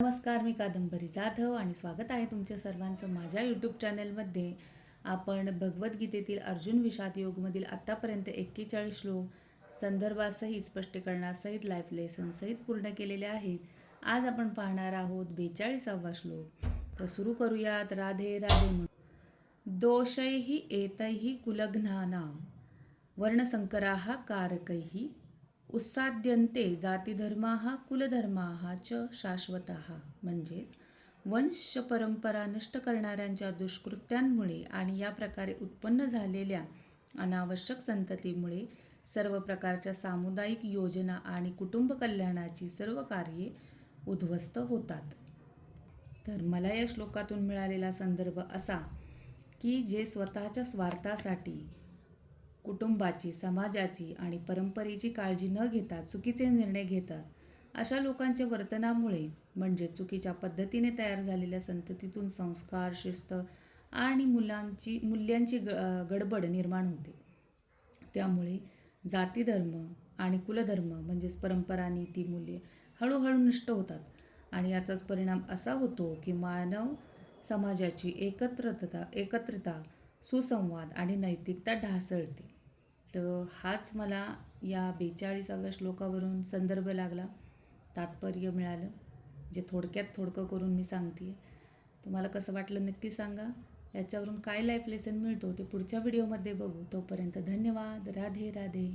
नमस्कार, मी कादंबरी जाधव आणि स्वागत आहे तुमच्या सर्वांचं माझ्या यूट्यूब चॅनलमध्ये. आपण भगवद्गीतेतील अर्जुन विषाद योगमधील आत्तापर्यंत 41 श्लोक संदर्भासहित स्पष्टीकरणासहित लाईफ लेसनसहित पूर्ण केलेले आहेत. आज आपण पाहणार आहोत 42वा श्लोक. तर सुरू करूयात. राधे राधे म्हणून. दोषैहि एतैहि कुलघ्नानां वर्णसंकराः कारकैः उत्साद्यन्ते जातिधर्माः कुलधर्माः च शाश्वताः. म्हणजेच वंश परंपरा नष्ट करणाऱ्यांच्या दुष्कृत्यांमुळे आणि या प्रकारे उत्पन्न झालेल्या अनावश्यक संततीमुळे सर्व प्रकारच्या सामुदायिक योजना आणि कुटुंब कल्याणाची सर्व कार्ये उद्ध्वस्त होतात. तर मला या श्लोकातून मिळालेला संदर्भ असा की जे स्वतःच्या स्वार्थासाठी कुटुंबाची, समाजाची आणि परंपरेची काळजी न घेता चुकीचे निर्णय घेतात, अशा लोकांच्या वर्तनामुळे म्हणजे चुकीच्या पद्धतीने तयार झालेल्या संततीतून संस्कार, शिस्त आणि मूल्यांची गडबड निर्माण होते. त्यामुळे जातीधर्म आणि कुलधर्म म्हणजेच परंपरा, नीती, मूल्ये हळूहळू नष्ट होतात आणि याचाच परिणाम असा होतो की मानव समाजाची एकत्रितता, सुसंवाद आणि नैतिकता ढासळते. तर हाच मला या 42व्या श्लोकावरून संदर्भ लागला, तात्पर्य मिळालं, जे थोडक्यात थोडकं करून मी सांगते. तुम्हाला कसं वाटलं नक्की सांगा. याच्यावरून काय लाईफ लेसन मिळतो ते पुढच्या व्हिडिओमध्ये बघू. तोपर्यंत धन्यवाद. राधे राधे.